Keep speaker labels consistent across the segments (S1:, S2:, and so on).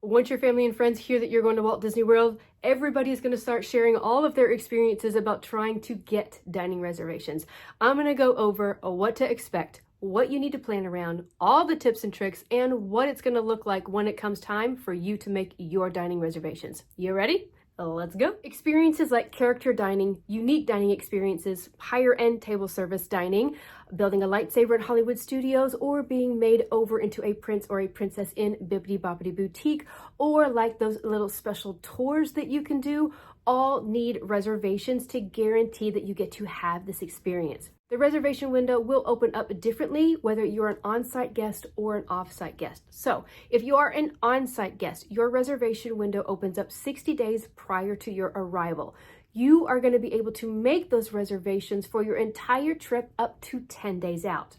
S1: Once your family and friends hear that you're going to Walt Disney World, everybody is going to start sharing all of their experiences about trying to get dining reservations. I'm going to go over what to expect, what you need to plan around, all the tips and tricks, and what it's going to look like when it comes time for you to make your dining reservations. You ready? Let's go. Experiences like character dining, unique dining experiences, higher end table service dining, building a lightsaber at Hollywood Studios, or being made over into a prince or a princess in Bibbidi Bobbidi Boutique, or like those little special tours that you can do, all need reservations to guarantee that you get to have this experience. The reservation window will open up differently whether you're an on-site guest or an off-site guest. So if you are an on-site guest, your reservation window opens up 60 days prior to your arrival. You are going to be able to make those reservations for your entire trip up to 10 days out.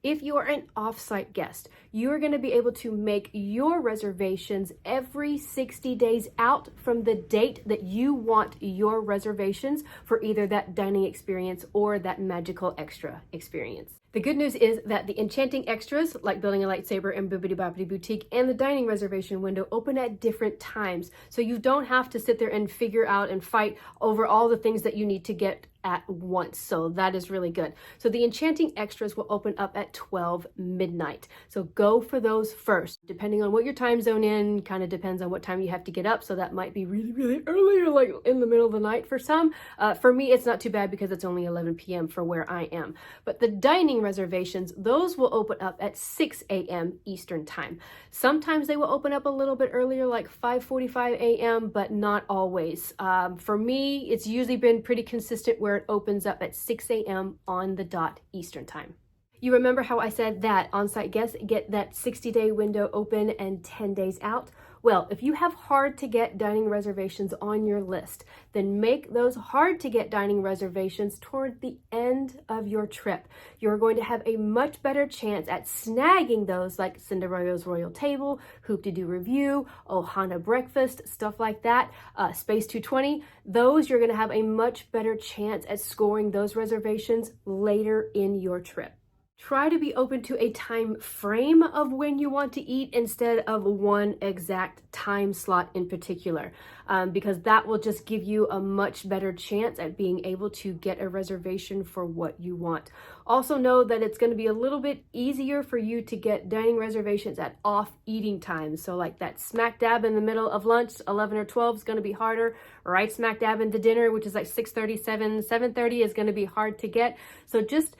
S1: If you are an off-site guest, you are going to be able to make your reservations every 60 days out from the date that you want your reservations for either that dining experience or that magical extra experience. The good news is that the enchanting extras, like building a lightsaber in Bibbidi Bobbidi Boutique, and the dining reservation window open at different times. So you don't have to sit there and figure out and fight over all the things that you need to get at once. So that is really good. So the enchanting extras will open up at 12 midnight. So go for those first. Depending on what your time zone in, kind of depends on what time you have to get up. So that might be really, really early or like in the middle of the night for some. For me, it's not too bad because it's only 11 p.m. for where I am. But the dining reservations, those will open up at 6 a.m. Eastern time. Sometimes they will open up a little bit earlier, like 5:45 a.m., but not always. For me, it's usually been pretty consistent where it opens up at 6 a.m. on the dot Eastern time. You remember how I said that on-site guests get that 60-day window open and 10 days out? Well, if you have hard to get dining reservations on your list, then make those hard to get dining reservations toward the end of your trip. You're going to have a much better chance at snagging those like Cinderella's Royal Table, Hoop-de-Doo Review, Ohana Breakfast, stuff like that, Space 220. Those you're going to have a much better chance at scoring those reservations later in your trip. Try to be open to a time frame of when you want to eat instead of one exact time slot in particular, because that will just give you a much better chance at being able to get a reservation for what you want. Also know that it's going to be a little bit easier for you to get dining reservations at off eating times. So like that smack dab in the middle of lunch, 11 or 12 is going to be harder. Right smack dab into dinner, which is like 6:30, 7:30 is going to be hard to get. So just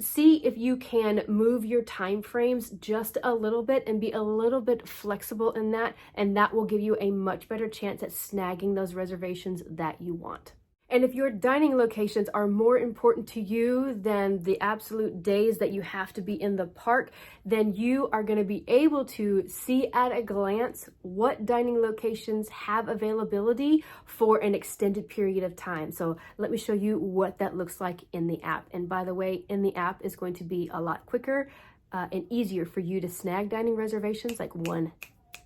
S1: see if you can move your time frames just a little bit and be a little bit flexible in that, and that will give you a much better chance at snagging those reservations that you want. And if your dining locations are more important to you than the absolute days that you have to be in the park, then you are going to be able to see at a glance what dining locations have availability for an extended period of time. So let me show you what that looks like in the app. And by the way, in the app is going to be a lot quicker and easier for you to snag dining reservations like one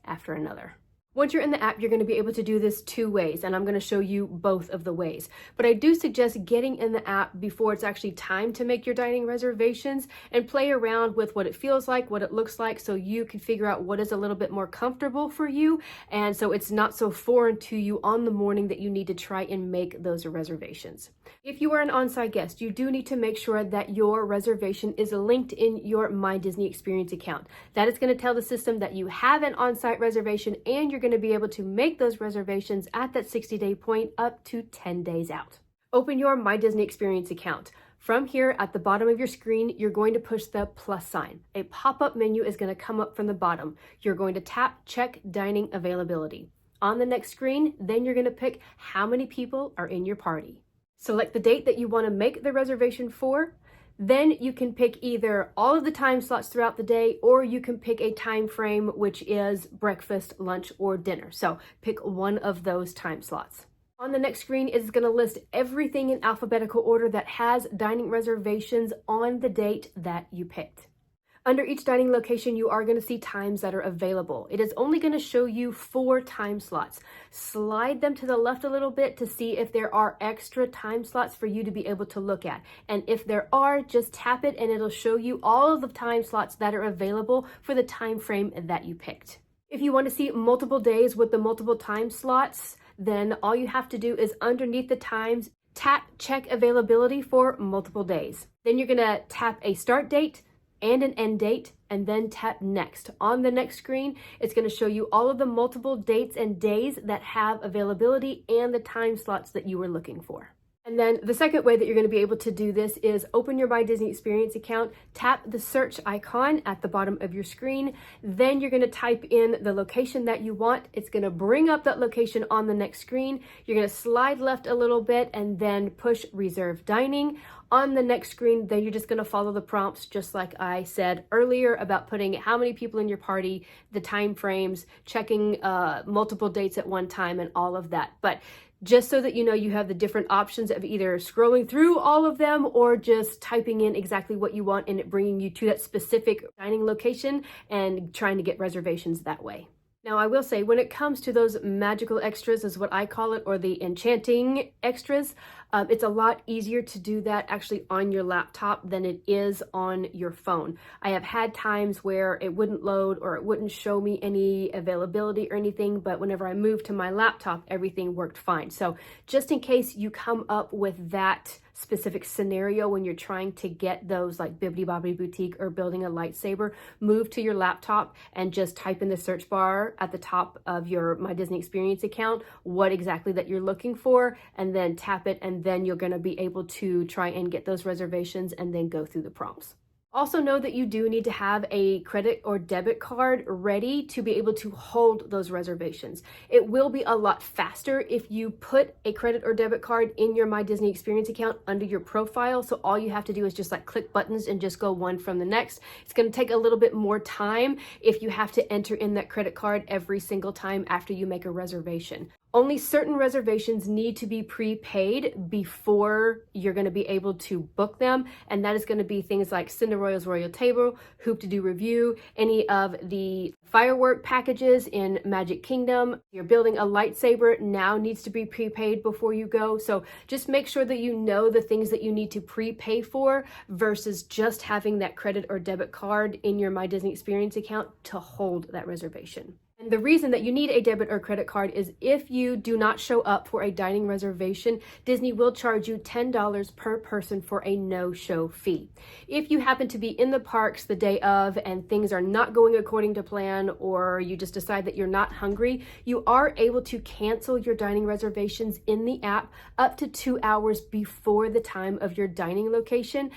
S1: after another. Once you're in the app, you're going to be able to do this two ways, and I'm going to show you both of the ways. But I do suggest getting in the app before it's actually time to make your dining reservations and play around with what it feels like, what it looks like, so you can figure out what is a little bit more comfortable for you, and so it's not so foreign to you on the morning that you need to try and make those reservations. If you are an on-site guest, you do need to make sure that your reservation is linked in your My Disney Experience account. That is going to tell the system that you have an on-site reservation and you're going to be able to make those reservations at that 60-day point up to 10 days out. Open your My Disney Experience account. From here at the bottom of your screen, you're going to push the plus sign. A pop-up menu is going to come up from the bottom. You're going to tap Check Dining Availability. On the next screen, then you're going to pick how many people are in your party. Select the date that you want to make the reservation for. Then you can pick either all of the time slots throughout the day, or you can pick a time frame, which is breakfast, lunch, or dinner. So pick one of those time slots. On the next screen is going to list everything in alphabetical order that has dining reservations on the date that you picked. Under each dining location, you are going to see times that are available. It is only going to show you 4 time slots. Slide them to the left a little bit to see if there are extra time slots for you to be able to look at. And if there are, just tap it and it'll show you all of the time slots that are available for the time frame that you picked. If you want to see multiple days with the multiple time slots, then all you have to do is underneath the times, tap check availability for multiple days. Then you're gonna tap a start date and an end date, and then tap next. On the next screen, it's gonna show you all of the multiple dates and days that have availability and the time slots that you were looking for. And then the second way that you're going to be able to do this is open your My Disney Experience account, tap the search icon at the bottom of your screen. Then you're going to type in the location that you want. It's going to bring up that location on the next screen. You're going to slide left a little bit and then push reserve dining. On the next screen, then you're just going to follow the prompts, just like I said earlier about putting how many people in your party, the time frames, checking multiple dates at one time, and all of that. But just so that you know, you have the different options of either scrolling through all of them or just typing in exactly what you want and it bringing you to that specific dining location and trying to get reservations that way. Now, I will say, when it comes to those magical extras, is what I call it, or the enchanting extras, it's a lot easier to do that actually on your laptop than it is on your phone. I have had times where it wouldn't load or it wouldn't show me any availability or anything, but whenever I moved to my laptop, everything worked fine. So just in case you come up with that specific scenario when you're trying to get those like Bibbidi Bobbidi Boutique or building a lightsaber, move to your laptop and just type in the search bar at the top of your My Disney Experience account what exactly that you're looking for, and then tap it, and then you're going to be able to try and get those reservations and then go through the prompts. Also know that you do need to have a credit or debit card ready to be able to hold those reservations. It will be a lot faster if you put a credit or debit card in your My Disney Experience account under your profile. So all you have to do is just like click buttons and just go one from the next. It's going to take a little bit more time if you have to enter in that credit card every single time after you make a reservation. Only certain reservations need to be prepaid before you're going to be able to book them, and that is going to be things like Cinderella's Royal Table, Hoop to Do Review, any of the firework packages in Magic Kingdom. You're building a lightsaber, now needs to be prepaid before you go. So just make sure that you know the things that you need to prepay for versus just having that credit or debit card in your My Disney Experience account to hold that reservation. And the reason that you need a debit or credit card is if you do not show up for a dining reservation, Disney will charge you $10 per person for a no-show fee. If you happen to be in the parks the day of and things are not going according to plan, or you just decide that you're not hungry, you are able to cancel your dining reservations in the app up to 2 hours before the time of your dining location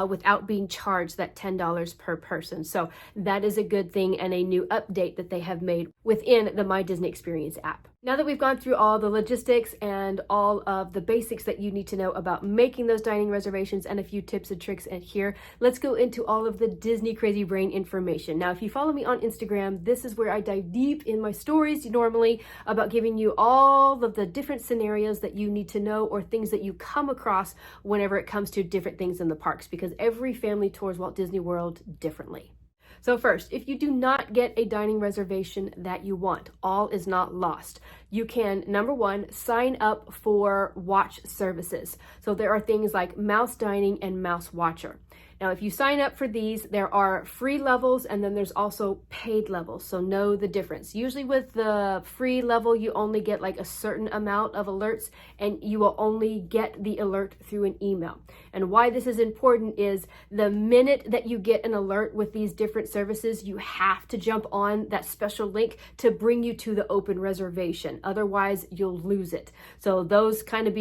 S1: without being charged that $10 per person. So that is a good thing and a new update that they have made within the My Disney Experience app. Now that we've gone through all the logistics and all of the basics that you need to know about making those dining reservations and a few tips and tricks in here, let's go into all of the Disney Crazy Brain information. Now, if you follow me on Instagram, this is where I dive deep in my stories normally about giving you all of the different scenarios that you need to know or things that you come across whenever it comes to different things in the parks, because every family tours Walt Disney World differently. So first, if you do not get a dining reservation that you want, all is not lost. You can, number one, sign up for watch services. So there are things like Mouse Dining and Mouse Watcher. Now, if you sign up for these, there are free levels and then there's also paid levels. So know the difference. Usually with the free level, you only get like a certain amount of alerts and you will only get the alert through an email. And why this is important is the minute that you get an alert with these different services, you have to jump on that special link to bring you to the open reservation. Otherwise, you'll lose it. So those kind of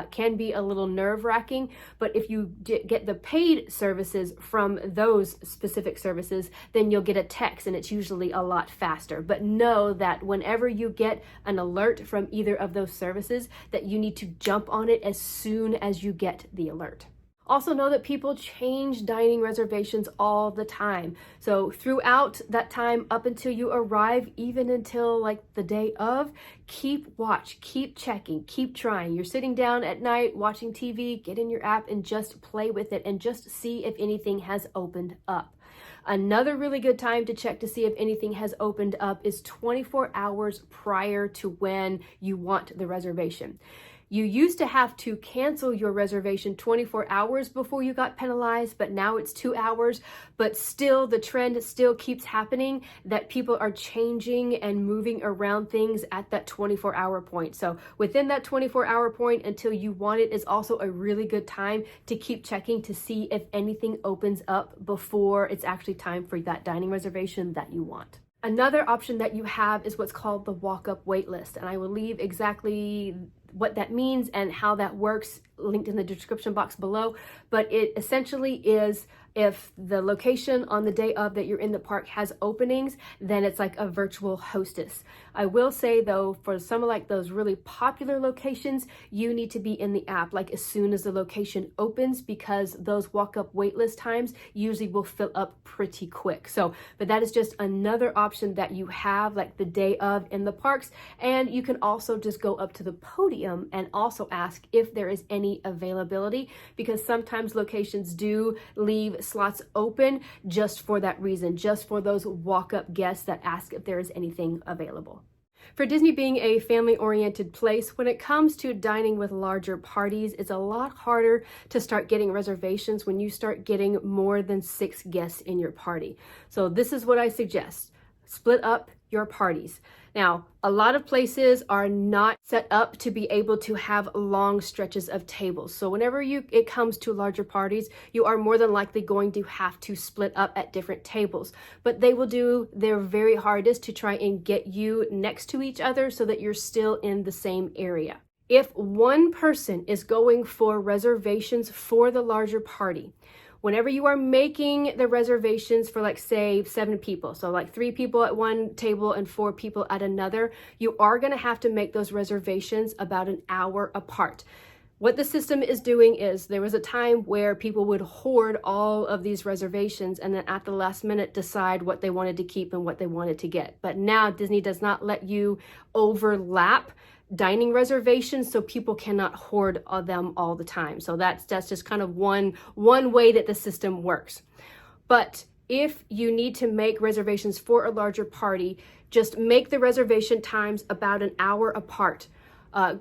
S1: can be a little nerve-wracking, but if you get the paid services from those specific services, then you'll get a text and it's usually a lot faster. But know that whenever you get an alert from either of those services, that you need to jump on it as soon as you get the alert. Also know that people change dining reservations all the time. So throughout that time up until you arrive, even until like the day of, keep watch, keep checking, keep trying. You're sitting down at night watching TV, get in your app and just play with it and just see if anything has opened up. Another really good time to check to see if anything has opened up is 24 hours prior to when you want the reservation. You used to have to cancel your reservation 24 hours before you got penalized, but now it's 2 hours. But still, the trend still keeps happening that people are changing and moving around things at that 24-hour point. So within that 24-hour point until you want it is also a really good time to keep checking to see if anything opens up before it's actually time for that dining reservation that you want. Another option that you have is what's called the walk-up wait list, and I will leave exactly what that means and how that works linked in the description box below. But it essentially is, if the location on the day of that you're in the park has openings, then it's like a virtual hostess. I will say though, for some of like those really popular locations, you need to be in the app like as soon as the location opens, because those walk-up waitlist times usually will fill up pretty quick. So, but that is just another option that you have like the day of in the parks. And you can also just go up to the podium and also ask if there is any availability, because sometimes locations do leave slots open just for that reason, just for those walk-up guests that ask if there is anything available. For Disney being a family-oriented place, when it comes to dining with larger parties, it's a lot harder to start getting reservations when you start getting more than 6 guests in your party. So this is what I suggest. Split up your parties. Now, a lot of places are not set up to be able to have long stretches of tables. So whenever it comes to larger parties, you are more than likely going to have to split up at different tables. But they will do their very hardest to try and get you next to each other so that you're still in the same area. If one person is going for reservations for the larger party, whenever you are making the reservations for like say 7 people, so like 3 people at one table and 4 people at another, you are going to have to make those reservations about an hour apart. What the system is doing is, there was a time where people would hoard all of these reservations and then at the last minute decide what they wanted to keep and what they wanted to get. But now Disney does not let you overlap dining reservations, so people cannot hoard them all the time. So that's just kind of one way that the system works. But if you need to make reservations for a larger party, just make the reservation times about an hour apart.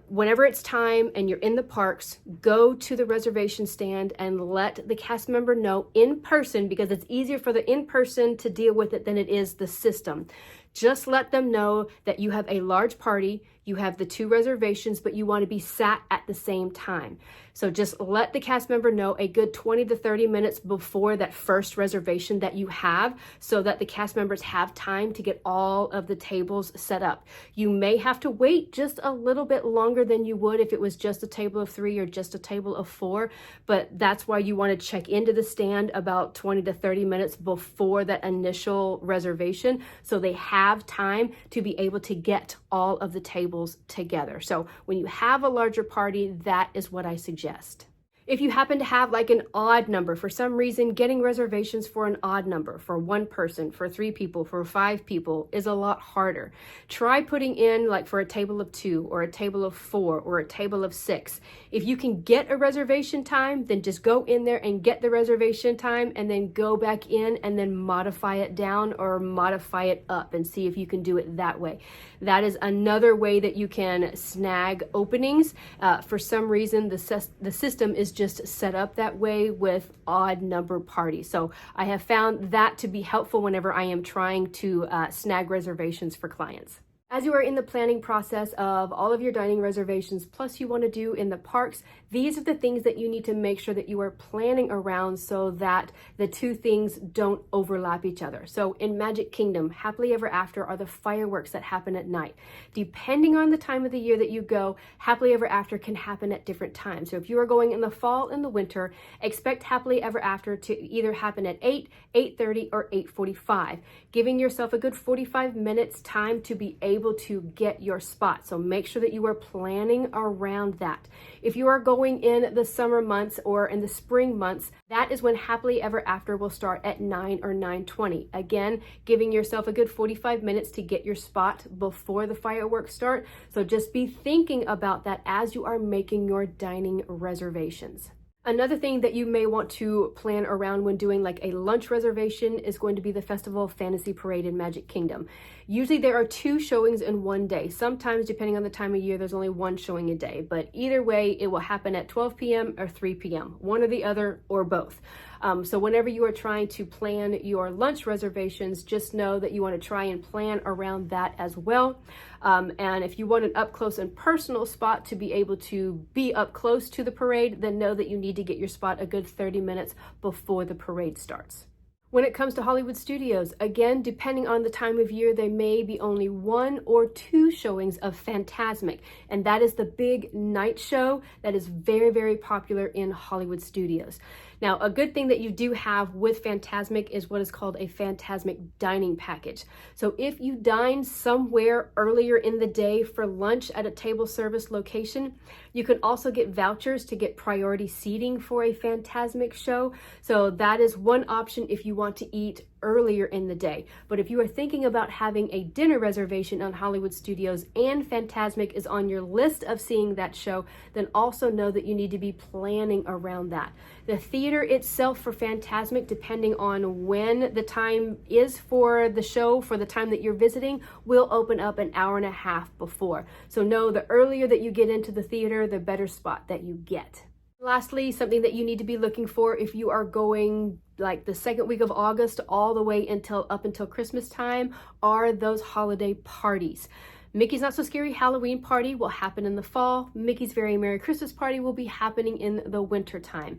S1: Whenever it's time and you're in the parks, go to the reservation stand and let the cast member know in person, because it's easier for the in-person to deal with it than it is the system. Just let them know that you have a large party, you have the 2 reservations, but you want to be sat at the same time. So just let the cast member know a good 20 to 30 minutes before that first reservation that you have, so that the cast members have time to get all of the tables set up. You may have to wait just a little bit longer than you would if it was just a table of 3 or just a table of 4, but that's why you want to check into the stand about 20 to 30 minutes before that initial reservation, so they have time to be able to get all of the tables together. So when you have a larger party, that is what I suggest. If you happen to have like an odd number, for some reason, getting reservations for an odd number, for 1 person, for 3 people, for 5 people is a lot harder. Try putting in like for a table of 2 or a table of 4 or a table of 6. If you can get a reservation time, then just go in there and get the reservation time and then go back in and then modify it down or modify it up and see if you can do it that way. That is another way that you can snag openings. For some reason, the system is just set up that way with odd number parties. So I have found that to be helpful whenever I am trying to snag reservations for clients. As you are in the planning process of all of your dining reservations, plus you want to do in the parks, these are the things that you need to make sure that you are planning around so that the 2 things don't overlap each other. So in Magic Kingdom, Happily Ever After are the fireworks that happen at night. Depending on the time of the year that you go, Happily Ever After can happen at different times. So if you are going in the fall and the winter, expect Happily Ever After to either happen at 8, 8:30, or 8:45, giving yourself a good 45 minutes time to be able to get your spot. So make sure that you are planning around that. If you are going in the summer months or in the spring months, that is when Happily Ever After will start at 9 or 9:20. Again, giving yourself a good 45 minutes to get your spot before the fireworks start. So just be thinking about that as you are making your dining reservations. Another thing that you may want to plan around when doing like a lunch reservation is going to be the Festival Fantasy Parade in Magic Kingdom. Usually there are 2 showings in one day. Sometimes, depending on the time of year, there's only 1 showing a day. But either way, it will happen at 12 p.m. or 3 p.m., one or the other or both. So whenever you are trying to plan your lunch reservations, just know that you want to try and plan around that as well. And if you want an up close and personal spot to be able to be up close to the parade, then know that you need to get your spot a good 30 minutes before the parade starts. When it comes to Hollywood Studios, again, depending on the time of year, there may be only 1 or 2 showings of Fantasmic, and that is the big night show that is very, very popular in Hollywood Studios. Now, a good thing that you do have with Fantasmic is what is called a Fantasmic dining package. So if you dine somewhere earlier in the day for lunch at a table service location, you can also get vouchers to get priority seating for a Fantasmic show. So that is one option if you want to eat earlier in the day. But if you are thinking about having a dinner reservation on Hollywood Studios and Fantasmic is on your list of seeing that show, then also know that you need to be planning around that. The theater itself for Fantasmic, depending on when the time is for the show, for the time that you're visiting, will open up an hour and a half before. So know the earlier that you get into the theater, the better spot that you get. Lastly, something that you need to be looking for if you are going like the second week of August all the way up until Christmas time are those holiday parties. Mickey's Not So Scary Halloween party will happen in the fall. Mickey's Very Merry Christmas party will be happening in the winter time.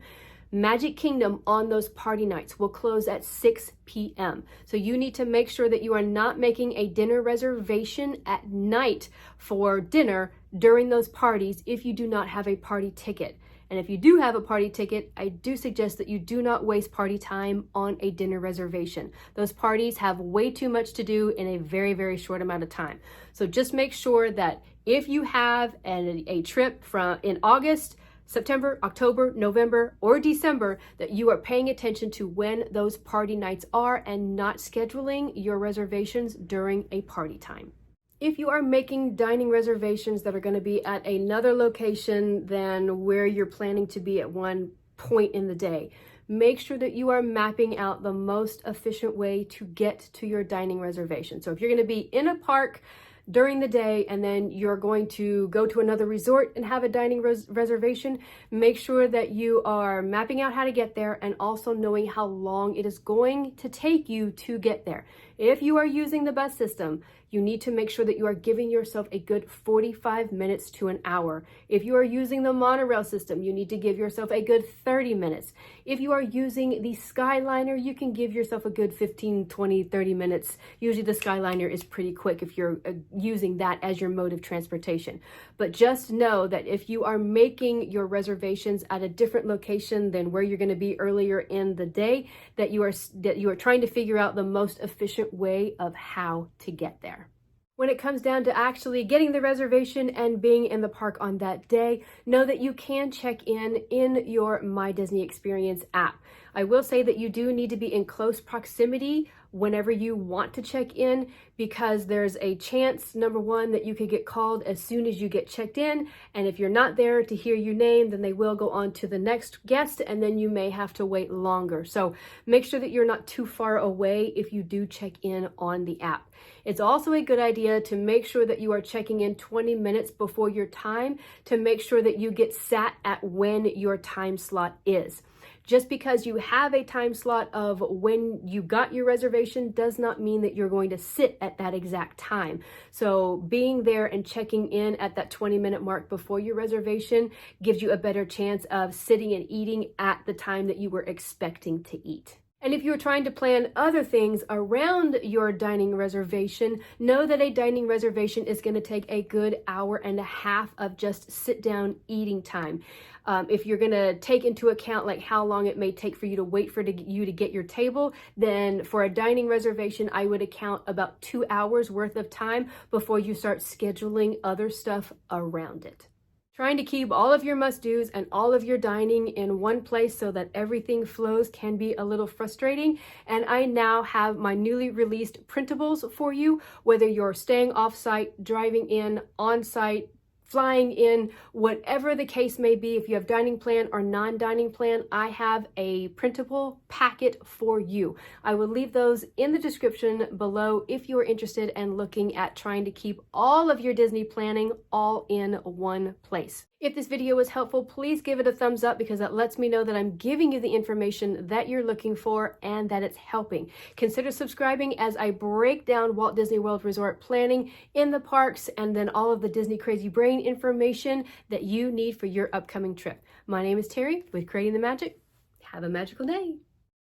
S1: Magic Kingdom on those party nights will close at 6 p.m. So you need to make sure that you are not making a dinner reservation at night for dinner during those parties if you do not have a party ticket. And if you do have a party ticket, I do suggest that you do not waste party time on a dinner reservation. Those parties have way too much to do in a very, very short amount of time. So just make sure that if you have a trip in August, September, October, November, or December, that you are paying attention to when those party nights are and not scheduling your reservations during a party time. If you are making dining reservations that are going to be at another location than where you're planning to be at one point in the day, make sure that you are mapping out the most efficient way to get to your dining reservation. So if you're going to be in a park during the day and then you're going to go to another resort and have a dining reservation, make sure that you are mapping out how to get there and also knowing how long it is going to take you to get there. If you are using the bus system, you need to make sure that you are giving yourself a good 45 minutes to an hour. If you are using the monorail system, you need to give yourself a good 30 minutes. If you are using the Skyliner, you can give yourself a good 15, 20, 30 minutes. Usually the Skyliner is pretty quick if you're using that as your mode of transportation. But just know that if you are making your reservations at a different location than where you're going to be earlier in the day, that you are trying to figure out the most efficient way of how to get there. When it comes down to actually getting the reservation and being in the park on that day, know that you can check in your My Disney Experience app. I will say that you do need to be in close proximity whenever you want to check in, because there's a chance, number one, that you could get called as soon as you get checked in, and if you're not there to hear your name, then they will go on to the next guest, and then you may have to wait longer. So make sure that you're not too far away if you do check in on the app. It's also a good idea to make sure that you are checking in 20 minutes before your time to make sure that you get sat at when your time slot is. Just because you have a time slot of when you got your reservation does not mean that you're going to sit at that exact time. So being there and checking in at that 20-minute mark before your reservation gives you a better chance of sitting and eating at the time that you were expecting to eat. And if you're trying to plan other things around your dining reservation, know that a dining reservation is going to take a good hour and a half of just sit down eating time. If you're going to take into account like how long it may take for you to wait for you to get your table, then for a dining reservation, I would account about 2 hours worth of time before you start scheduling other stuff around it. Trying to keep all of your must-dos and all of your dining in one place so that everything flows can be a little frustrating. And I now have my newly released printables for you, whether you're staying off-site, driving in, on-site, flying in, whatever the case may be. If you have dining plan or non-dining plan, I have a printable packet for you. I will leave those in the description below if you are interested and looking at trying to keep all of your Disney planning all in one place. If this video was helpful, please give it a thumbs up because that lets me know that I'm giving you the information that you're looking for and that it's helping. Consider subscribing as I break down Walt Disney World Resort planning in the parks and then all of the Disney Crazy Brain information that you need for your upcoming trip. My name is Terry with Creating the Magic. Have a magical day.